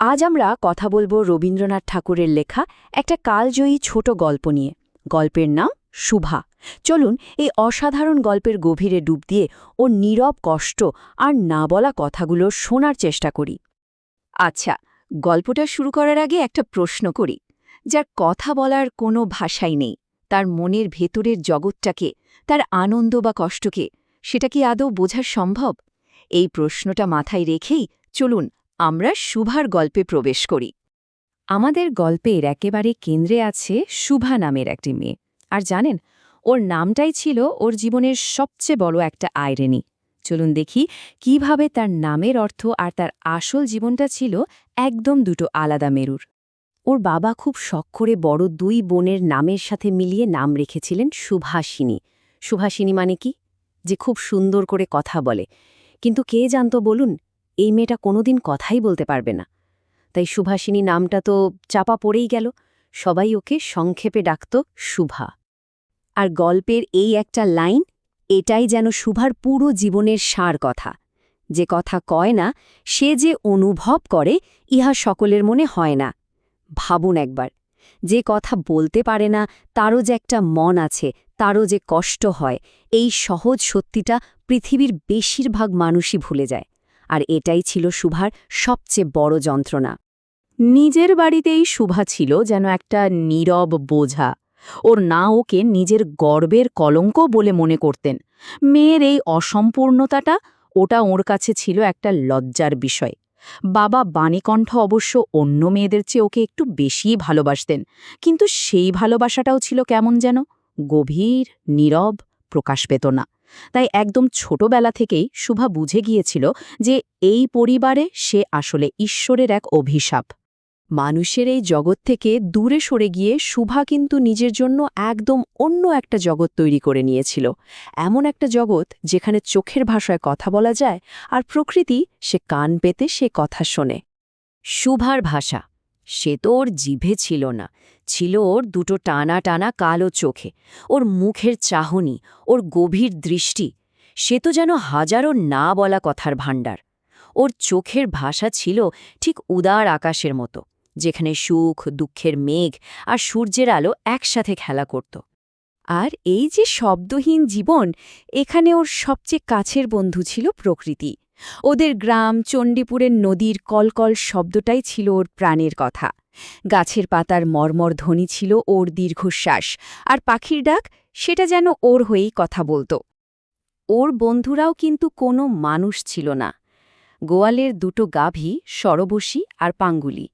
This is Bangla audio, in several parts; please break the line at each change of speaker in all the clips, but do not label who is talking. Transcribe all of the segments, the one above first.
আজ আমরা কথা বলবো রবীন্দ্রনাথ ঠাকুরের লেখা একটা কালজয়ী ছোট গল্প নিয়ে। গল্পের নাম শুভা। চলুন এই অসাধারণ গল্পের গভীরে ডুব দিয়ে ওর নীরব কষ্ট আর না বলা কথাগুলো শোনার চেষ্টা করি। আচ্ছা, গল্পটা শুরু করার আগে একটা প্রশ্ন করি। যার কথা বলার কোনো ভাষাই নেই, তার মনের ভেতরের জগৎটাকে, তার আনন্দ বা কষ্টকে, সেটা কি আদৌ বোঝা সম্ভব? এই প্রশ্নটা মাথায় রেখেই চলুন আমরা শুভার গল্পে প্রবেশ করি। আমাদের গল্পের একেবারে কেন্দ্রে আছে শুভা নামের একটি মেয়ে। আর জানেন, ওর নামটাই ছিল ওর জীবনের সবচেয়ে বড় একটা আইরেনি। চলুন দেখি কিভাবে তার নামের অর্থ আর তার আসল জীবনটা ছিল একদম দুটো আলাদা মেরুর। ওর বাবা খুব শখ করে বড় দুই বোনের নামের সাথে মিলিয়ে নাম রেখেছিলেন সুভাষিনী। সুভাষিনী মানে কি? যে খুব সুন্দর করে কথা বলে। কিন্তু কে জানত বলুন, এই মেয়েটা কোনোদিন কথাই বলতে পারবে না। তাই সুভাষিনী নামটা তো চাপা পড়েই গেল। সবাই ওকে সংক্ষেপে ডাকত শুভা। আর গল্পের এই একটা লাইন, এটাই যেন শুভার পুরো জীবনের সার কথা। যে কথা কয় না, সে যে অনুভব করে, ইহা সকলের মনে হয় না। ভাবুন একবার, যে কথা বলতে পারে না, তারও যে একটা মন আছে, তারও যে কষ্ট হয়, এই সহজ সত্যিটা পৃথিবীর বেশিরভাগ মানুষই ভুলে যায়। আর এটাই ছিল শুভার সবচেয়ে বড় যন্ত্রণা। নিজের বাড়িতেই শুভা ছিল যেন একটা নীরব বোঝা। ওর না ওকে নিজের গর্বের কলঙ্ক বলে মনে করতেন। মেয়ের এই অসম্পূর্ণতাটা, ওটা ওর কাছে ছিল একটা লজ্জার বিষয়। বাবা বাণীকণ্ঠ অবশ্য অন্য মেয়েদের চেয়ে ওকে একটু বেশিই ভালোবাসতেন, কিন্তু সেই ভালোবাসাটাও ছিল কেমন যেন গভীর, নীরব, প্রকাশ পেত না। তাই একদম ছোটবেলা থেকেই শুভা বুঝে গিয়েছিল যে এই পরিবারে সে আসলে ঈশ্বরের এক অভিশাপ। মানুষের এই জগৎ থেকে দূরে সরে গিয়ে শুভা কিন্তু নিজের জন্য একদম অন্য একটা জগৎ তৈরি করে নিয়েছিল। এমন একটা জগৎ যেখানে চোখের ভাষায় কথা বলা যায়, আর প্রকৃতি সে কান পেতে সে কথা শোনে। শুভার ভাষা, সে তো ওর জিভে ছিল না, ছিল ওর দুটো টানা টানা কালো চোখে, ওর মুখের চাহনি, ওর গভীর দৃষ্টি। সে তো যেন হাজারো না বলা কথার ভাণ্ডার। ওর চোখের ভাষা ছিল ঠিক উদার আকাশের মতো, যেখানে সুখ, দুঃখের মেঘ আর সূর্যের আলো একসাথে খেলা করত। আর এই যে শব্দহীন জীবন, এখানে ওর সবচেয়ে কাছের বন্ধু ছিল প্রকৃতি। ওদের গ্রাম চণ্ডীপুরের নদীর কলকল শব্দটাই ছিল ওর প্রাণের কথা। গাছের পাতার মর্মর ধ্বনি ছিল ওর দীর্ঘশ্বাস, আর পাখির ডাক, সেটা যেন ওর হয়েই কথা বলত। ওর বন্ধুরাও কিন্তু কোনো মানুষ ছিল না। গোয়ালের দুটো গাভী, সরবশী আর পাঙ্গুলি,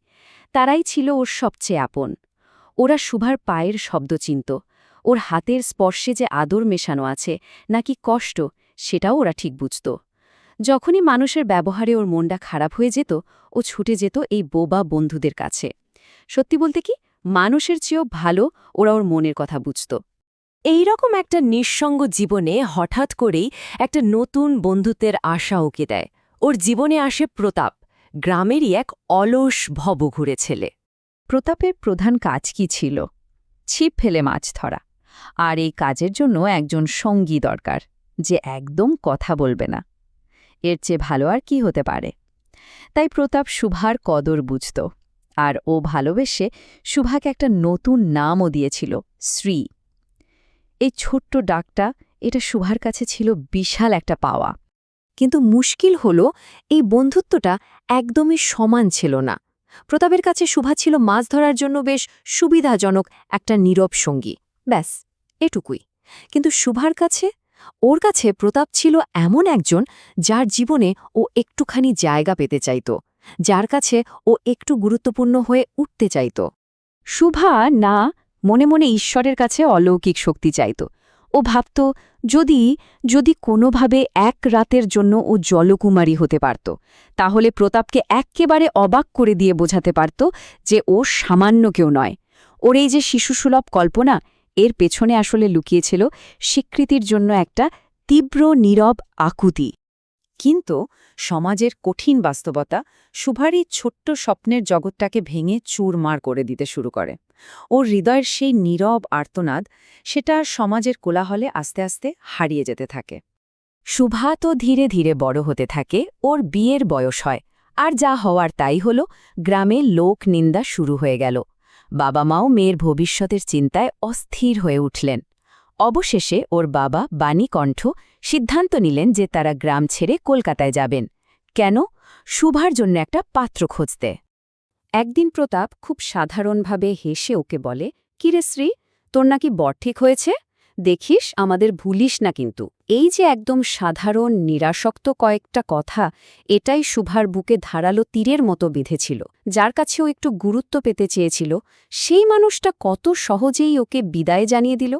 তারাই ছিল ওর সবচেয়ে আপন। ওরা শুভার পায়ের শব্দ চিনত, ওর হাতের স্পর্শে যে আদর মেশানো আছে নাকি কষ্ট, সেটাও ওরা ঠিক বুঝত। যখনই মানুষের ব্যবহারে ওর মনটা খারাপ হয়ে যেত, ও ছুটে যেত এই বোবা বন্ধুদের কাছে। সত্যি বলতে কি, মানুষের চেয়েও ভালো ওরা ওর মনের কথা বুঝত। এই রকম একটা নিঃসঙ্গ জীবনে হঠাৎ করেই একটা নতুন বন্ধুত্বের আশা ওকে দেয়। ওর জীবনে আসে প্রতাপ, গ্রামেরই এক অলস ভবঘুরে ছেলে। প্রতাপের প্রধান কাজ কি ছিল? ছিপ ফেলে মাছ ধরা। আর এই কাজের জন্য একজন সঙ্গী দরকার, যে একদম কথা বলবে না। এর চেয়ে ভালো আর কি হতে পারে? তাই প্রতাপ শুভার কদর বুঝত, আর ও ভালোবেসে শুভাকে একটা নতুন নামও দিয়েছিল, শ্রী। এই ছোট্ট ডাকটা, এটা শুভার কাছে ছিল বিশাল একটা পাওয়া। কিন্তু মুশকিল হল, এই বন্ধুত্বটা একদমই সমান ছিল না। প্রতাপের কাছে শুভা ছিল মাছ ধরার জন্য বেশ সুবিধাজনক একটা নীরব সঙ্গী, ব্যাস এটুকুই। কিন্তু শুভার কাছে, ওর কাছে প্রতাপ ছিল এমন একজন যার জীবনে ও একটুখানি জায়গা পেতে চাইত, যার কাছে ও একটু গুরুত্বপূর্ণ হয়ে উঠতে চাইত। শুভা না মনে মনে ঈশ্বরের কাছে অলৌকিক শক্তি চাইত। ও ভাবত, যদি যদি কোনোভাবে এক রাতের জন্য ও জলকুমারী হতে পারত, তাহলে প্রতাপকে এক্কেবারে অবাক করে দিয়ে বোঝাতে পারত যে ও সামান্য কেউ নয়। ওর এই যে শিশুসুলভ কল্পনা, এর পেছনে আসলে লুকিয়েছিল স্বীকৃতির জন্য একটা তীব্র নীরব আকুতি। কিন্তু সমাজের কঠিন বাস্তবতা শুভার এই ছোট্ট স্বপ্নের জগৎটাকে ভেঙে চুরমার করে দিতে শুরু করে। ওর হৃদয়ের সেই নীরব আর্তনাদ, সেটা সমাজের কোলাহলে আস্তে আস্তে হারিয়ে যেতে থাকে। শুভা তো ধীরে ধীরে বড় হতে থাকে, ওর বিয়ের বয়স হয়, আর যা হওয়ার তাই হল, গ্রামে লোক নিন্দা শুরু হয়ে গেল। বাবা মাও মেয়ের ভবিষ্যতের চিন্তায় অস্থির হয়ে উঠলেন। অবশেষে ওর বাবা বাণীকণ্ঠ সিদ্ধান্ত নিলেন যে তারা গ্রাম ছেড়ে কলকাতায় যাবেন। কেন? শুভার জন্য একটা পাত্র খুঁজতে। একদিন প্রতাপ খুব সাধারণভাবে হেসে ওকে বলে, কিরে শ্রী, তোর নাকি বর ঠিক হয়েছে? দেখিস আমাদের ভুলিস না কিন্তু। এই যে একদম সাধারণ নিরাসক্ত কয়েকটা কথা, এটাই শুভার বুকে ধারালো তীরের মতো বিঁধেছিল। যার কাছে ও একটু গুরুত্ব পেতে চেয়েছিল, সেই মানুষটা কত সহজেই ওকে বিদায় জানিয়ে দিল।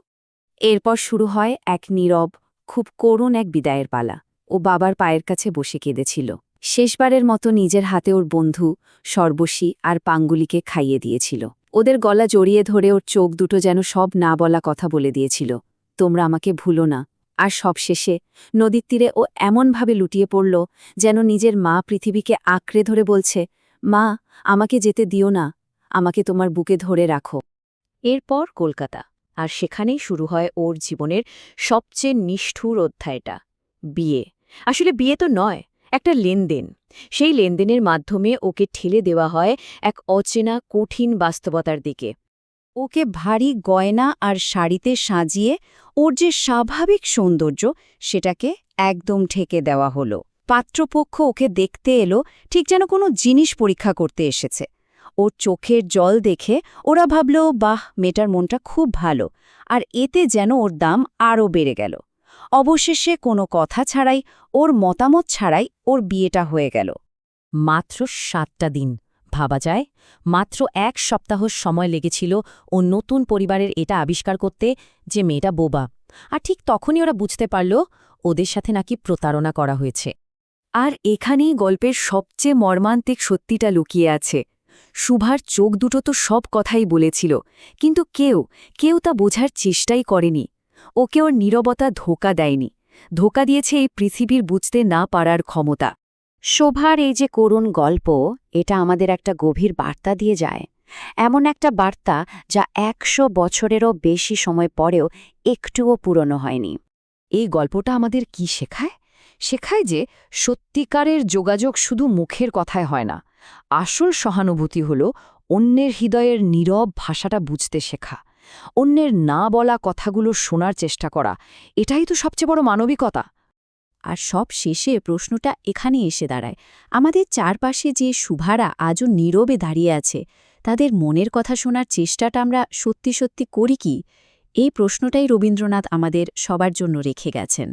এরপর শুরু হয় এক নীরব, খুব করুণ এক বিদায়ের পালা। ও বাবার পায়ের কাছে বসে কেঁদেছিল। শেষবারের মতো নিজের হাতে ওর বন্ধু সর্বশী আর পাঙ্গুলিকে খাইয়ে দিয়েছিল। ওদের গলা জড়িয়ে ধরে ওর চোখ দুটো যেন সব না বলা কথা বলে দিয়েছিল, তোমরা আমাকে ভুলো না। আর সবশেষে নদীর তীরে ও এমনভাবে লুটিয়ে পড়ল যেন নিজের মা পৃথিবীকে আঁকড়ে ধরে বলছে, মা, আমাকে যেতে দিও না, আমাকে তোমার বুকে ধরে রাখো। এরপর কলকাতা, আর সেখানেই শুরু হয় ওর জীবনের সবচেয়ে নিষ্ঠুর অধ্যায়টা, বিয়ে। আসলে বিয়ে তো নয়, একটা লেনদেন। সেই লেনদেনের মাধ্যমে ওকে ঠেলে দেওয়া হয় এক অচেনা কঠিন বাস্তবতার দিকে। ওকে ভারী গয়না আর শাড়িতে সাজিয়ে ওর যে স্বাভাবিক সৌন্দর্য, সেটাকে একদম ঢেকে দেওয়া হলো। পাত্রপক্ষ ওকে দেখতে এলো ঠিক যেন কোনো জিনিস পরীক্ষা করতে এসেছে। ওর চোখের জল দেখে ওরা ভাবল, বাহ, মেয়েটার মনটা খুব ভালো, আর এতে যেন ওর দাম আরও বেড়ে গেল। অবশেষে কোনো কথা ছাড়াই, ওর মতামত ছাড়াই ওর বিয়েটা হয়ে গেল। মাত্র 7টা দিন, ভাবা যায়? মাত্র 1 সপ্তাহ সময় লেগেছিল ও নতুন পরিবারের এটা আবিষ্কার করতে যে মেয়েটা বোবা। আর ঠিক তখনই ওরা বুঝতে পারল ওদের সাথে নাকি প্রতারণা করা হয়েছে। আর এখানেই গল্পের সবচেয়ে মর্মান্তিক সত্যিটা লুকিয়ে আছে। শুভার চোখ দুটো তো সব কথাই বলেছিল, কিন্তু কেউ তা বোঝার চেষ্টাই করেনি। ওকে ওর নীরবতা ধোঁকা দেয়নি, ধোঁকা দিয়েছে এই পৃথিবীর বুঝতে না পারার ক্ষমতা। শোভার এই যে করুণ গল্প, এটা আমাদের একটা গভীর বার্তা দিয়ে যায়। এমন একটা বার্তা যা 100 বছরেরও বেশি সময় পরেও একটুও পুরনো হয়নি। এই গল্পটা আমাদের কি শেখায়? শেখায় যে সত্যিকারের যোগাযোগ শুধু মুখের কথায় হয় না। আসল সহানুভূতি হল অন্যের হৃদয়ের নীরব ভাষাটা বুঝতে শেখা, অন্যের না বলা কথাগুলো শোনার চেষ্টা করা। এটাই তো সবচেয়ে বড় মানবিকতা। আর সব শেষে প্রশ্নটা এখানে এসে দাঁড়ায়, আমাদের চারপাশে যে শুভারা আজও নীরবে দাঁড়িয়ে আছে, তাদের মনের কথা শোনার চেষ্টাটা আমরা সত্যি সত্যি করি কি? এই প্রশ্নটাই রবীন্দ্রনাথ আমাদের সবার জন্য রেখে গেছেন।